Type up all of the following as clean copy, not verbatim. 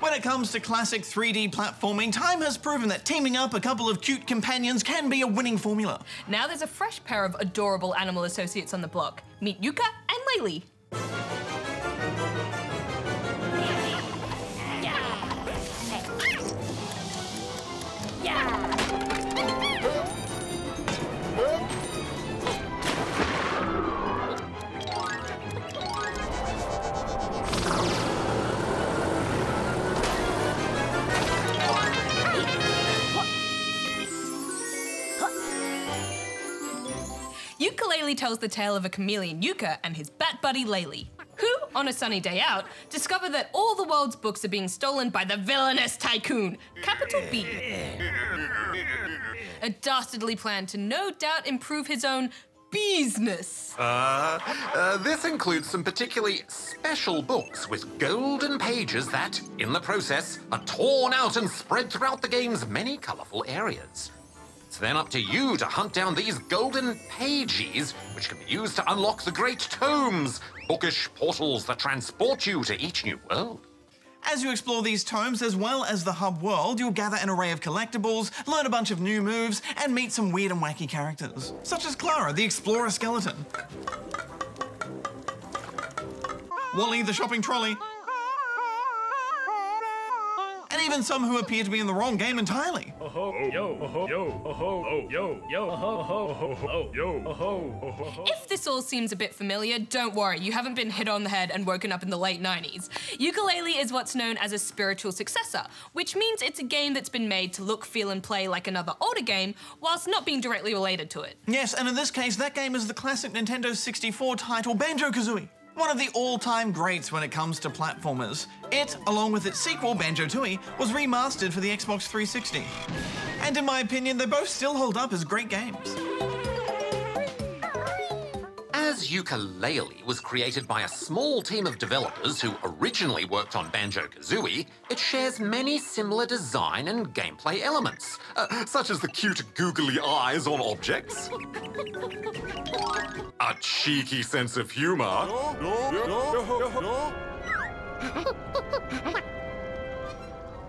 When it comes to classic 3D platforming, time has proven that teaming up a couple of cute companions can be a winning formula. Now there's a fresh pair of adorable animal associates on the block. Meet Yooka and Laylee. Yooka-Laylee tells the tale of a chameleon Yooka and his bat buddy Laylee, who, on a sunny day out, discover that all the world's books are being stolen by the villainous tycoon, capital B. A dastardly plan to no doubt improve his own business. This includes some particularly special books with golden pages that, in the process, are torn out and spread throughout the game's many colourful areas. It's then up to you to hunt down these golden pages, which can be used to unlock the great tomes, bookish portals that transport you to each new world. As you explore these tomes, as well as the hub world, you'll gather an array of collectibles, learn a bunch of new moves, and meet some weird and wacky characters, such as Clara, the explorer skeleton, Wally, the shopping trolley, and even some who appear to be in the wrong game entirely. If this all seems a bit familiar, don't worry, you haven't been hit on the head and woken up in the late 90s. Yooka-Laylee is what's known as a spiritual successor, which means it's a game that's been made to look, feel and play like another older game, whilst not being directly related to it. Yes, and in this case, that game is the classic Nintendo 64 title Banjo-Kazooie. One of the all-time greats when it comes to platformers. It, along with its sequel, Banjo-Tooie, was remastered for the Xbox 360. And in my opinion, they both still hold up as great games. As Yooka-Laylee was created by a small team of developers who originally worked on Banjo-Kazooie, it shares many similar design and gameplay elements, such as the cute googly eyes on objects, a cheeky sense of humour,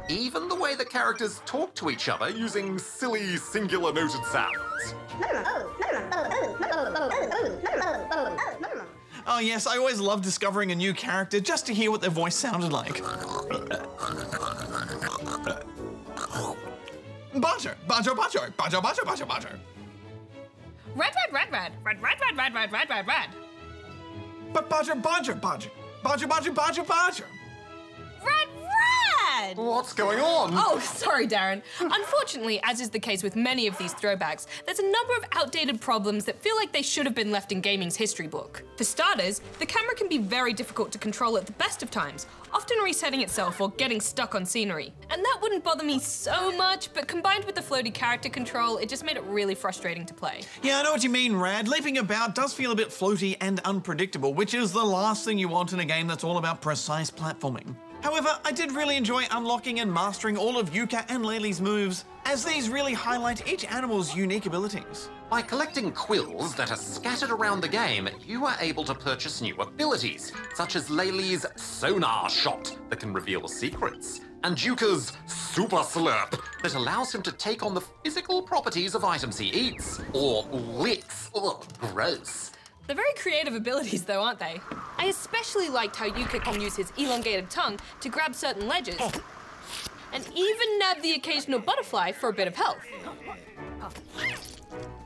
even the way the characters talk to each other using silly singular noted sounds. Oh yes, I always love discovering a new character just to hear what their voice sounded like. Banjo, Banjo, Banjo, Banjo, Banjo, Banjo, Banjo. Red, red, red, red, red, red, red, red, red, red, red, red. But Banjo, Banjo, Banjo, Banjo, Banjo, Banjo, Banjo. Red, red! What's going on? Oh, sorry, Darren. Unfortunately, as is the case with many of these throwbacks, there's a number of outdated problems that feel like they should have been left in gaming's history book. For starters, the camera can be very difficult to control at the best of times, often resetting itself or getting stuck on scenery. And that wouldn't bother me so much, but combined with the floaty character control, it just made it really frustrating to play. Yeah, I know what you mean, Rad. Leaping about does feel a bit floaty and unpredictable, which is the last thing you want in a game that's all about precise platforming. However, I did really enjoy unlocking and mastering all of Yooka and Laylee's moves, as these really highlight each animal's unique abilities. By collecting quills that are scattered around the game, you are able to purchase new abilities, such as Laylee's sonar shot that can reveal secrets, and Yooka's super slurp that allows him to take on the physical properties of items he eats, or licks. Ugh, gross. They're very creative abilities though, aren't they? I especially liked how Yooka can use his elongated tongue to grab certain ledges, and even nab the occasional butterfly for a bit of health.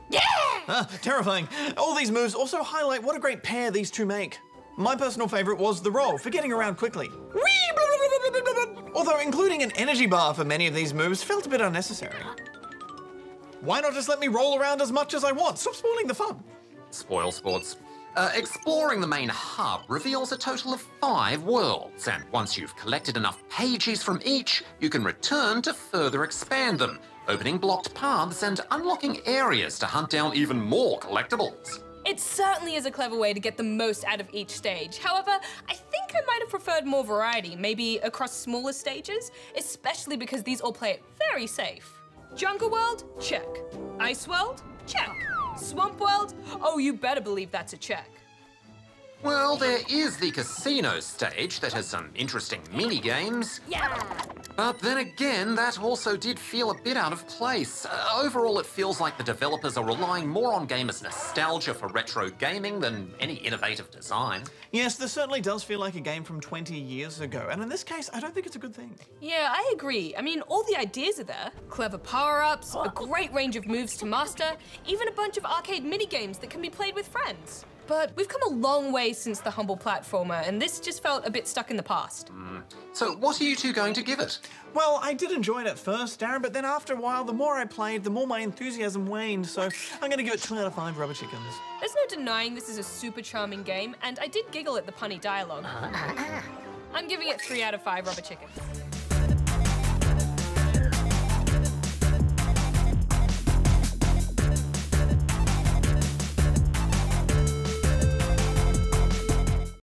Yeah! Terrifying. All these moves also highlight what a great pair these two make. My personal favourite was the roll for getting around quickly. Although including an energy bar for many of these moves felt a bit unnecessary. Why not just let me roll around as much as I want? Stop spoiling the fun. Spoil sports. Exploring the main hub reveals a total of 5 worlds, and once you've collected enough pages from each, you can return to further expand them, opening blocked paths and unlocking areas to hunt down even more collectibles. It certainly is a clever way to get the most out of each stage. However, I think I might have preferred more variety, maybe across smaller stages, especially because these all play it very safe. Jungle World? Check. Ice World? Check. Swamp World? Oh, you better believe that's a check. Well, there is the casino stage that has some interesting mini-games. Yeah. But then again, that also did feel a bit out of place. Overall, it feels like the developers are relying more on gamers' nostalgia for retro gaming than any innovative design. Yes, this certainly does feel like a game from 20 years ago, and in this case, I don't think it's a good thing. Yeah, I agree. I mean, all the ideas are there. Clever power-ups, a great range of moves to master, even a bunch of arcade mini-games that can be played with friends. But we've come a long way since the humble platformer, and this just felt a bit stuck in the past. So what are you two going to give it? Well, I did enjoy it at first, Darren, but then after a while, the more I played, the more my enthusiasm waned, so I'm gonna give it 2 out of 5 rubber chickens. There's no denying this is a super charming game, and I did giggle at the punny dialogue. I'm giving it 3 out of 5 rubber chickens.